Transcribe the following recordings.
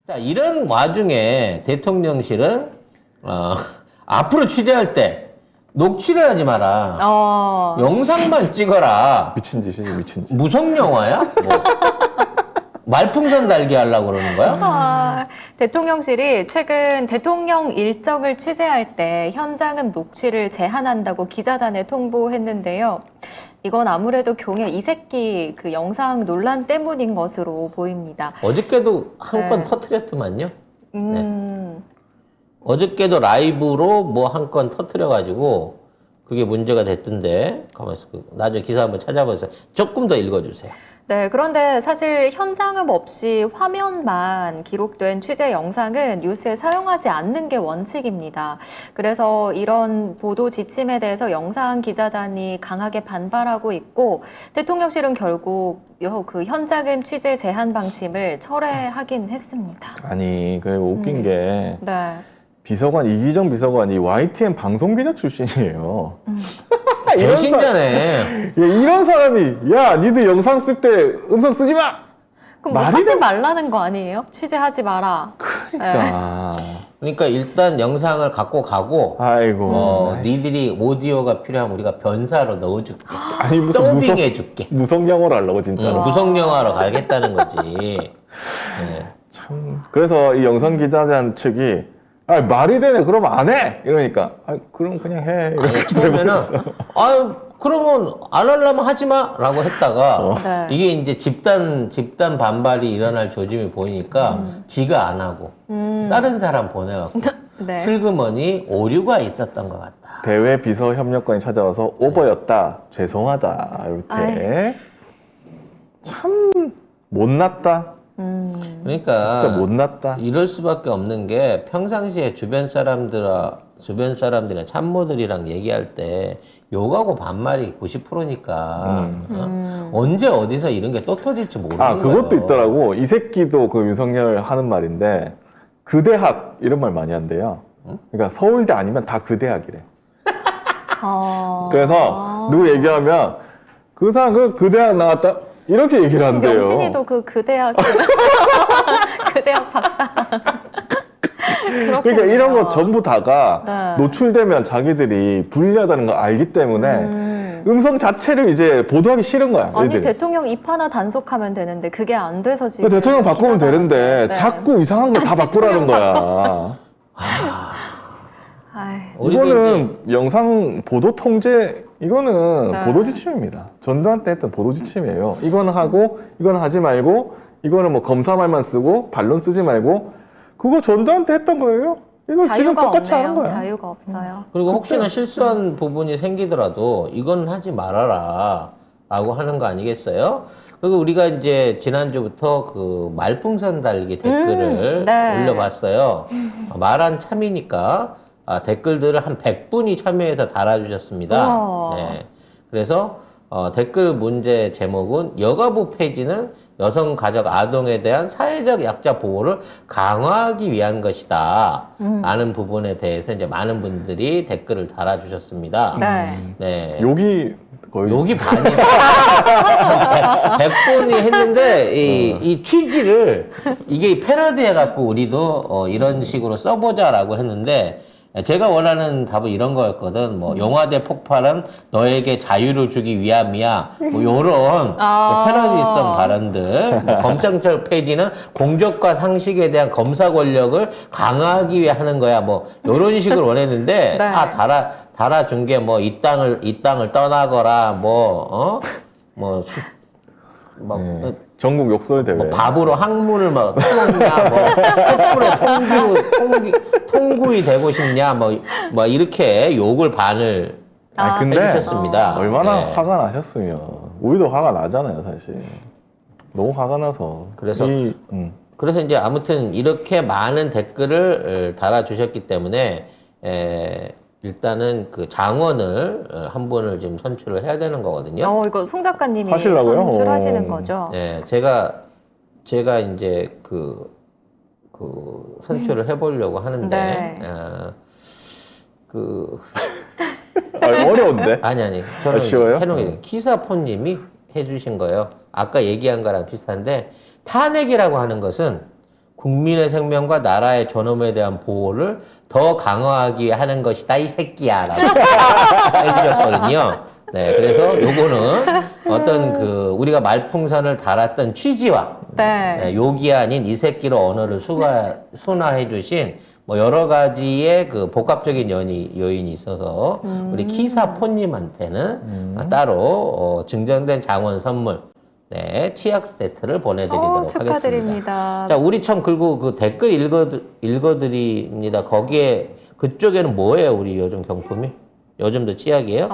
자, 이런 와중에 대통령실은 앞으로 취재할 때 녹취를 하지 마라. 영상만 찍어라. 미친 짓이지, 미친 짓. 무성 영화야? 뭐. 말풍선 달기 하려고 그러는 거야? 대통령실이 최근 대통령 일정을 취재할 때 현장음 녹취를 제한한다고 기자단에 통보했는데요. 이건 아무래도 경의 이색기 그 영상 논란 때문인 것으로 보입니다. 어저께도 한 건 네. 터트렸더만요. 네. 어저께도 라이브로 뭐 한 건 터트려가지고 그게 문제가 됐던데 가만있어. 나중에 기사 한번 찾아보세요. 조금 더 읽어주세요. 네, 그런데 사실 현장음 없이 화면만 기록된 취재 영상은 뉴스에 사용하지 않는 게 원칙입니다. 그래서 이런 보도 지침에 대해서 영상 기자단이 강하게 반발하고 있고 대통령실은 결국 그 현장음 취재 제한 방침을 철회하긴 했습니다. 아니, 그 웃긴 게 네. 비서관, 이기정 비서관이 YTN 방송기자 출신이에요. 배신자네. 이런 사람이, 야, 니들 영상 쓸 때 음성 쓰지 마! 그럼 뭐 말이 하지 돼? 말라는 거 아니에요? 취재하지 마라. 그러니까. 그러니까 일단 영상을 갖고 가고 아이고. 니들이 오디오가 필요하면 우리가 변사로 넣어줄게. 아니, 무슨 더빙해줄게. 무성 영어를 하려고, 진짜로. 무성영화로 가겠다는 거지. 네. 참. 그래서 이 영상 기자단 측이, 아, 말이 되네. 그러면 안 해! 이러니까, 아, 그럼 그냥 해. 이렇게 처음에는 아유 그러면 안 하려면 하지 마라고 했다가 네. 이게 이제 집단 반발이 일어날 조짐이 보이니까 지가 안 하고 다른 사람 보내갖고 네. 슬그머니 오류가 있었던 것 같다. 대외 비서 협력관이 찾아와서 오버였다. 죄송하다. 이렇게. 참 못났다. 그러니까 진짜 못났다. 이럴 수밖에 없는 게 평상시에 주변 사람들이나 참모들이랑 얘기할 때 욕하고 반말이 90%니까 언제 어디서 이런 게 또 터질지 모르는 아, 거예요. 그것도 있더라고. 이 새끼도 그 윤석열 하는 말인데, 그대학, 이런 말 많이 한대요. 그러니까 서울대 아니면 다 그대학이래. 그래서 누구 얘기하면, 그 사람 그 대학 나왔다? 이렇게 얘기를 한대요. 명신이도 그 대학 그 대학 박사. 그러니까 이런 거 전부 다가 네. 노출되면 자기들이 불리하다는 걸 알기 때문에 음성 자체를 이제 보도하기 싫은 거야. 아니 애들이. 대통령 입 하나 단속하면 되는데 그게 안 돼서 그 지금 대통령 바꾸면 기자단한테. 되는데 네. 자꾸 이상한 거 다 바꾸라는 거야. 아이, 이거는 영상 보도 통제, 이거는 네. 보도 지침입니다. 전두환 때 했던 보도 지침이에요. 이거는 하고, 이거는 하지 말고, 이거는 뭐 검사 말만 쓰고, 반론 쓰지 말고, 그거 전두환 때 했던 거예요. 이거 지금 자유가 똑같이 하는 없네요. 거야. 자유가 없어요. 그리고 혹시나 실수한 부분이 생기더라도 이건 하지 말아라 라고 하는 거 아니겠어요? 그리고 우리가 이제 지난주부터 그 말풍선 달기 댓글을 네. 올려봤어요. 말한 참이니까 댓글들을 한 100분이 참여해서 달아주셨습니다. 우와. 네. 그래서 댓글 문제 제목은 여가부 폐지는 여성 가족 아동에 대한 사회적 약자 보호를 강화하기 위한 것이다 라는 부분에 대해서 이제 많은 분들이 댓글을 달아주셨습니다. 네. 네. 욕이 거의. 여기 반이다. 100분이 했는데 이 취지를 이게 패러디 해갖고 우리도 이런 식으로 써보자라고 했는데 제가 원하는 답은 이런 거였거든. 뭐 영화대 폭발은 너에게 자유를 주기 위함이야. 뭐 요런 패러디성 발언들. 뭐 검찰 폐지는 공적과 상식에 대한 검사 권력을 강화하기 위해 하는 거야. 뭐 요런 식으로 원했는데 네. 다 달아준 게 뭐 이 땅을 떠나거라. 뭐 전국 욕설 대회. 뭐 밥으로 학문을 막 터먹냐, 뭐 촛불에 통구이 되고 싶냐, 뭐 이렇게 욕을 반을 근데 해주셨습니다. 얼마나 네. 화가 나셨으면. 우리도 화가 나잖아요, 사실. 너무 화가 나서. 그래서 그래서 이제 아무튼 이렇게 많은 댓글을 달아주셨기 때문에 일단은 그 장원을 한 분을 지금 선출을 해야 되는 거거든요. 이거 송 작가님이 하시려고요? 선출하시는 거죠? 네, 제가 이제 그 선출을 해보려고 하는데, 네. 어려운데? 아니, 저는 쉬워요? 해놓은 키사포님이 해주신 거예요. 아까 얘기한 거랑 비슷한데 탄핵이라고 하는 것은 국민의 생명과 나라의 존엄에 대한 보호를 더 강화하기 하는 것이다, 이 새끼야라고 해주셨거든요. 네, 그래서 요거는 어떤 그 우리가 말풍선을 달았던 취지와 네, 욕이 아닌 이 새끼로 언어를 순화해주신 뭐 여러 가지의 그 복합적인 요인이 있어서 우리 키사포님한테는 따로 증정된 장원 선물, 네, 치약 세트를 보내드리도록 하겠습니다. 축하드립니다. 자, 우리 참 그리고 그 댓글 읽어드립니다. 거기에 그쪽에는 뭐예요, 우리 요즘 경품이? 요즘도 치약이에요?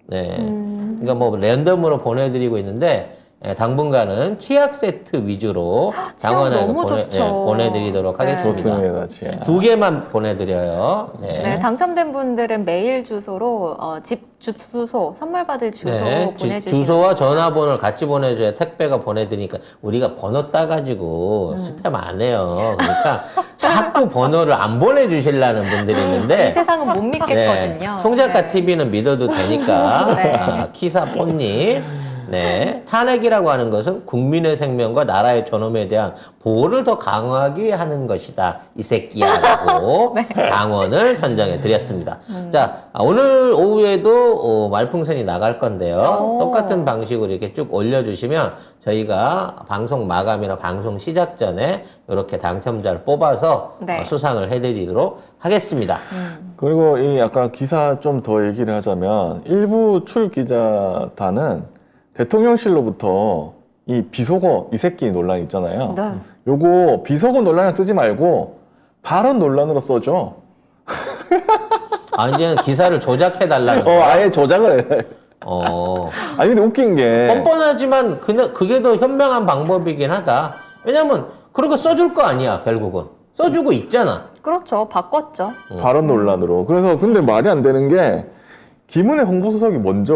네. 그러니까 뭐 랜덤으로 보내드리고 있는데 당분간은 치약 세트 위주로 장원에 너무 좋죠. 보내드리도록 네. 하겠습니다. 좋습니다. 치약. 2개만 보내드려요. 네. 네, 당첨된 분들은 메일 주소로 집 주소, 선물 받을 주소 네, 보내주시면 주소와 전화번호를 같이 보내줘야 택배가 보내드리니까 우리가 번호 따가지고 스팸 안 해요. 그러니까 자꾸 번호를 안 보내주시려는 분들이 이 있는데 세상은 못 믿겠거든요. 송작가 네. TV는 믿어도 되니까 네. 키사포님. 네, 탄핵이라고 하는 것은 국민의 생명과 나라의 존엄에 대한 보호를 더 강화하기 위해 하는 것이다, 이 새끼야라고 네. 장원을 선정해 드렸습니다. 자, 오늘 오후에도 말풍선이 나갈 건데요. 오. 똑같은 방식으로 이렇게 쭉 올려주시면 저희가 방송 마감이나 방송 시작 전에 이렇게 당첨자를 뽑아서 네. 수상을 해드리도록 하겠습니다. 그리고 이 아까 기사 좀 더 얘기를 하자면 일부 출기자단은 대통령실로부터 이 비속어 이 새끼 논란 있잖아요. 네. 요거 비속어 논란을 쓰지 말고 발언 논란으로 써줘. 아, 이제는 기사를 조작해 달라는 거야. 아예 조작을 해. 아니 근데 웃긴 게 뻔뻔하지만 그게 더 현명한 방법이긴 하다. 왜냐면 그렇게 써줄 거 아니야, 결국은. 써주고 있잖아. 그렇죠. 바꿨죠. 발언 논란으로. 그래서 근데 말이 안 되는 게 김은혜 홍보수석이 먼저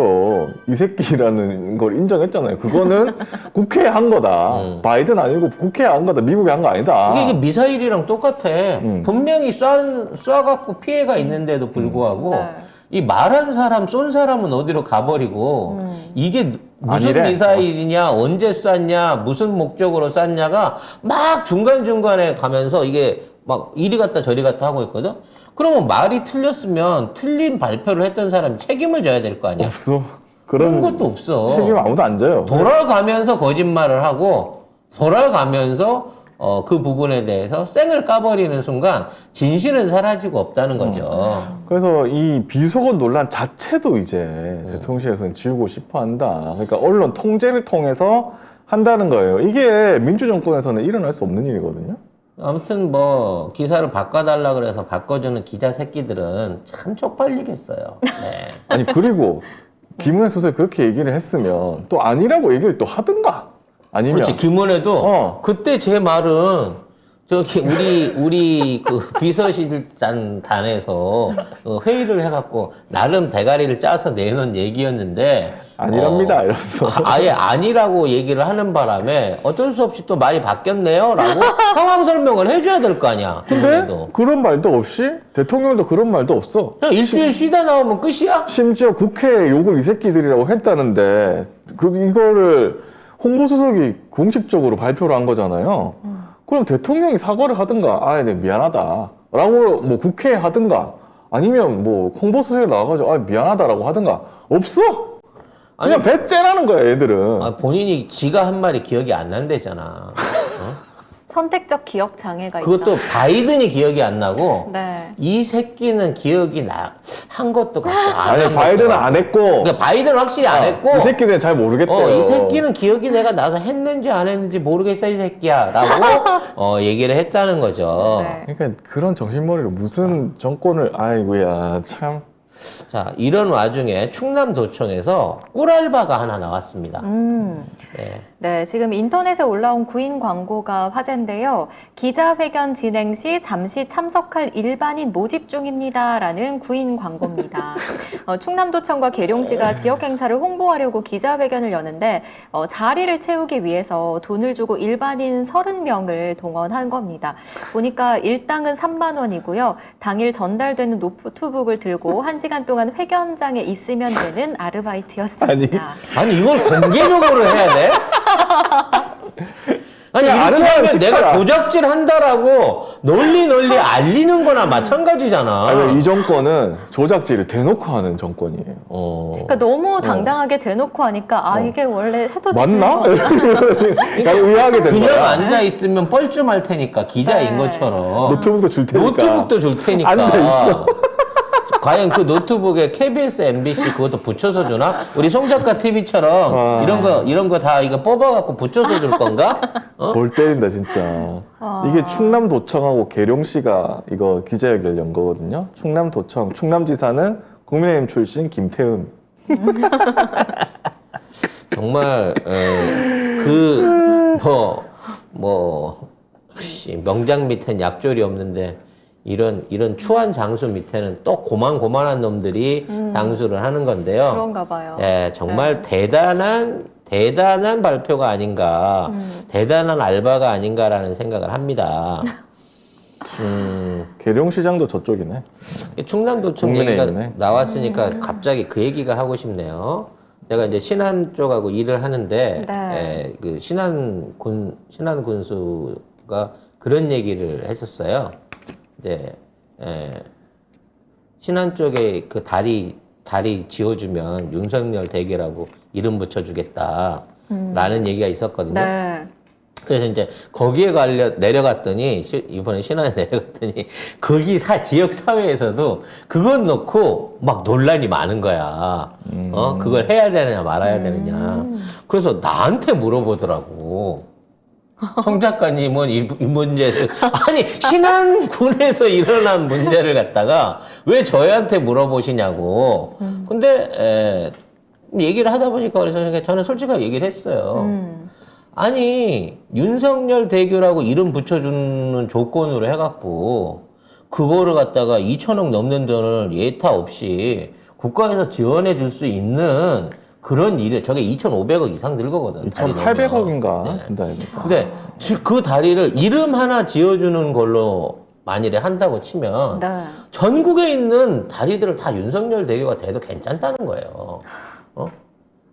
이 새끼라는 걸 인정했잖아요. 그거는 국회에 한 거다. 바이든 아니고 국회에 한 거다. 미국에 한 거 아니다. 이게 미사일이랑 똑같아. 분명히 쏴갖고 피해가 있는데도 불구하고 네. 이 말한 사람, 쏜 사람은 어디로 가버리고 이게 무슨 아니래. 미사일이냐, 언제 쐈냐, 무슨 목적으로 쐈냐가 막 중간중간에 가면서 이게 막 이리 갔다 저리 갔다 하고 있거든? 그러면 말이 틀렸으면 틀린 발표를 했던 사람이 책임을 져야 될 거 아니야? 없어. 그런 것도 없어. 책임 아무도 안 져요. 돌아가면서 거짓말을 하고 돌아가면서 그 부분에 대해서 쌩을 까버리는 순간 진실은 사라지고 없다는 거죠. 그래서 이 비속어 논란 자체도 이제 대통령실에서는 지우고 싶어 한다. 그러니까 언론 통제를 통해서 한다는 거예요. 이게 민주정권에서는 일어날 수 없는 일이거든요. 아무튼 뭐 기사를 바꿔달라 그래서 바꿔주는 기자 새끼들은 참 쪽팔리겠어요. 네. 아니 그리고 김은혜 수석이 그렇게 얘기를 했으면 또 아니라고 얘기를 또 하든가. 아니면 그렇지. 김은혜도 그때 제 말은 저기 우리 그 비서실단에서 회의를 해갖고 나름 대가리를 짜서 내놓은 얘기였는데 아니랍니다 이러면서 아예 아니라고 얘기를 하는 바람에 어쩔 수 없이 또 말이 바뀌었네요라고 상황 설명을 해줘야 될 거 아니야. 근데 김은혜도. 그런 말도 없이 대통령도 그런 말도 없어. 그냥 일주일 쉬다 나오면 끝이야? 심지어 국회에 욕을 이 새끼들이라고 했다는데 이거를 홍보수석이 공식적으로 발표를 한 거잖아요. 그럼 대통령이 사과를 하든가, 네, 미안하다. 라고, 뭐, 국회에 하든가, 아니면 뭐, 홍보수석에 나와가지고, 미안하다라고 하든가, 없어! 그냥 배째라는 거야, 얘들은. 본인이 지가 한 말이 기억이 안 난대잖아. 선택적 기억 장애가 그것도 있다. 바이든이 기억이 안 나고 네. 이 새끼는 기억이 한 것도 같고 아니, 바이든은 안 했고, 그러니까 바이든은 확실히 안 했고 이 새끼는 잘 모르겠대요. 이 새끼는 기억이 내가 나서 했는지 안 했는지 모르겠어 이 새끼야 라고 얘기를 했다는 거죠. 네. 그러니까 그런 정신머리로 무슨 정권을, 아이고야, 참. 자, 이런 와중에 충남도청에서 꿀알바가 하나 나왔습니다. 네. 네, 지금 인터넷에 올라온 구인 광고가 화제인데요. 기자회견 진행 시 잠시 참석할 일반인 모집 중입니다라는 구인 광고입니다. 충남도청과 계룡시가 지역 행사를 홍보하려고 기자회견을 여는데 자리를 채우기 위해서 돈을 주고 일반인 30명을 동원한 겁니다. 보니까 일당은 3만 원이고요. 당일 전달되는 노트북을 들고 1시간 동안 회견장에 있으면 되는 아르바이트였습니다. 아니 이걸 공개적으로 해야 돼? 아니 그냥 아는 이렇게 사람 하면 내가 시켜라. 조작질 한다라고 널리 알리는 거나 마찬가지잖아. 아니, 이 정권은 조작질을 대놓고 하는 정권이에요. 그러니까 너무 당당하게 대놓고 하니까 이게 원래 해도 맞나? 되는 거구나. 약간 의아하게 된 그냥 거야. 앉아 있으면 뻘쭘할 테니까 기자인 네. 것처럼 노트북도 줄 테니까. 노트북도 줄 테니까 앉아있어. 과연 그 노트북에 KBS, MBC 그것도 붙여서 주나? 우리 송작가 TV처럼 이런 거 다 이거 뽑아갖고 붙여서 줄 건가? 어? 골 때린다 진짜. 이게 충남도청하고 계룡시가 이거 기자회견 연 거거든요. 충남도청, 충남지사는 국민의힘 출신 김태흠. 정말 명장 밑엔 약졸이 없는데 이런 추한 장수 밑에는 또 고만고만한 놈들이 장수를 하는 건데요. 그런가 봐요. 예, 정말 대단한 발표가 아닌가, 대단한 알바가 아닌가라는 생각을 합니다. 계룡시장도 저쪽이네. 충남도청 얘기가 국민의힘이네. 나왔으니까 갑자기 그 얘기가 하고 싶네요. 내가 이제 신안 쪽하고 일을 하는데, 네. 그 신안 군수가 그런 얘기를 했었어요. 이제, 신안 쪽에 그 다리 지어주면 윤석열 대교라고 이름 붙여주겠다. 라는 얘기가 있었거든요. 네. 그래서 이제 거기에 내려갔더니 이번에 신안에 내려갔더니 거기 지역 사회에서도 그것 놓고 막 논란이 많은 거야. 그걸 해야 되느냐 말아야 되느냐. 그래서 나한테 물어보더라고. 송 작가님은 이 문제를 아니 신안군에서 일어난 문제를 갖다가 왜 저희한테 물어보시냐고. 근데 얘기를 하다 보니까 그래서 저는 솔직하게 얘기를 했어요. 아니 윤석열 대교라고 이름 붙여주는 조건으로 해갖고 그거를 갖다가 2천억 넘는 돈을 예타 없이 국가에서 지원해 줄 수 있는 그런 일에 저게 2,500억 이상 들 거거든. 2,800억인가 네. 든다 이거. 근데 그 다리를 이름 하나 지어주는 걸로 만일에 한다고 치면 네. 전국에 있는 다리들을 다 윤석열 대교가 돼도 괜찮다는 거예요.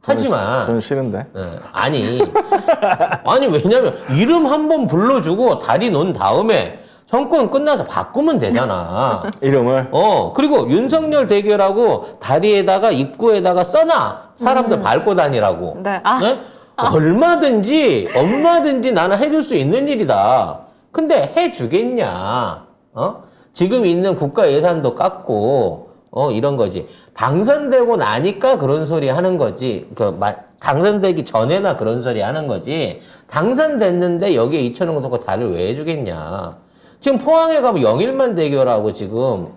하지만 저는 싫은데. 아니 왜냐면 이름 한번 불러주고 다리 놓은 다음에 정권 끝나서 바꾸면 되잖아. 이름을. 그리고 윤석열 대교라고 다리에다가 입구에다가 써놔. 사람들 밟고 다니라고. 네. 네? 얼마든지 나는 해줄 수 있는 일이다. 근데 해주겠냐? 지금 있는 국가 예산도 깎고 이런 거지. 당선되고 나니까 그런 소리 하는 거지. 당선되기 전에나 그런 소리 하는 거지. 당선됐는데 여기에 2천원 넣고 다리를 왜 해주겠냐. 지금 포항에 가면 영일만 대교라고 지금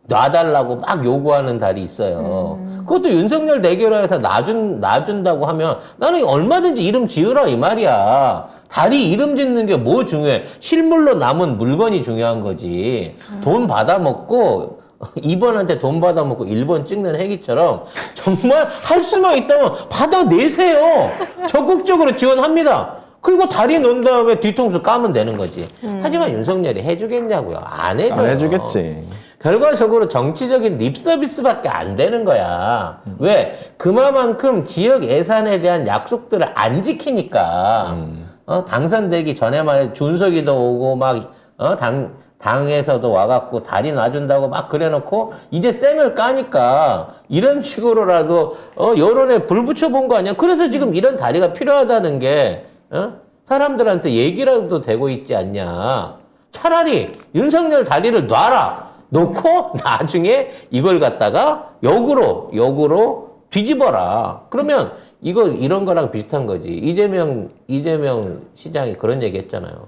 놔달라고 막 요구하는 다리 있어요. 그것도 윤석열 대교라 해서 놔준다고 하면 나는 얼마든지 이름 지으라 이 말이야. 다리 이름 짓는 게 뭐 중요해. 실물로 남은 물건이 중요한 거지. 돈 받아먹고 2번한테 돈 받아먹고 1번 찍는 행위처럼 정말 할 수만 있다면 받아내세요. 적극적으로 지원합니다. 그리고 다리 놓은 다음에 뒤통수 까면 되는 거지. 하지만 윤석열이 해주겠냐고요. 안 해줘요. 안 해주겠지. 결과적으로 정치적인 립 서비스밖에 안 되는 거야. 왜? 그만큼 지역 예산에 대한 약속들을 안 지키니까. 당선되기 전에만 준석이도 오고 막 당에서도 와갖고 다리 놔준다고 막 그래놓고 이제 쌩을 까니까 이런 식으로라도 여론에 불 붙여본 거 아니야? 그래서 지금 이런 다리가 필요하다는 게 사람들한테 얘기라도 되고 있지 않냐? 차라리 윤석열 다리를 놔라. 놓고 나중에 이걸 갖다가 역으로 뒤집어라. 그러면 이런 거랑 비슷한 거지. 이재명 시장이 그런 얘기 했잖아요.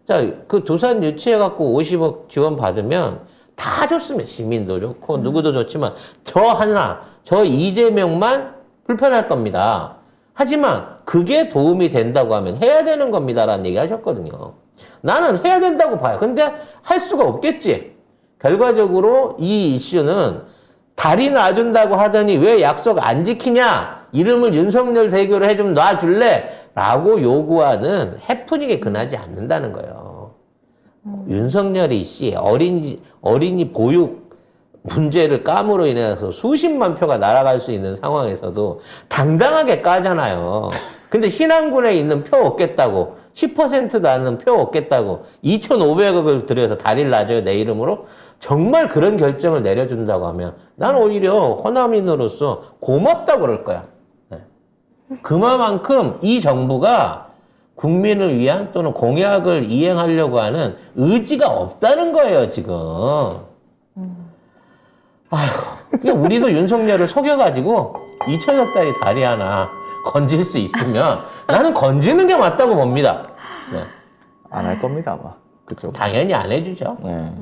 자, 그 두산 유치해갖고 50억 지원 받으면 다 좋습니다. 시민도 좋고, 누구도 좋지만, 저 이재명만 불편할 겁니다. 하지만, 그게 도움이 된다고 하면 해야 되는 겁니다. 라는 얘기 하셨거든요. 나는 해야 된다고 봐요. 근데 할 수가 없겠지. 결과적으로 이 이슈는 다리 놔준다고 하더니 왜 약속 안 지키냐? 이름을 윤석열 대교로 해 좀 놔줄래? 라고 요구하는 해프닝에 근하지 않는다는 거예요. 윤석열이 어린이 보육 문제를 까므로 인해서 수십만 표가 날아갈 수 있는 상황에서도 당당하게 까잖아요. 근데 신안군에 있는 표 얻겠다고 10%도 안 되는 표 얻겠다고 2,500억을 들여서 다리를 놔줘요 내 이름으로 정말 그런 결정을 내려준다고 하면 난 오히려 호남인으로서 고맙다고 그럴 거야. 네. 그만큼 이 정부가 국민을 위한 또는 공약을 이행하려고 하는 의지가 없다는 거예요 지금. 아휴, 그냥 우리도 윤석열을 속여가지고 2천억짜리 다리 하나 건질 수 있으면 나는 건지는 게 맞다고 봅니다. 네. 안 할 겁니다, 아마. 그쪽. 당연히 안 해주죠. 네.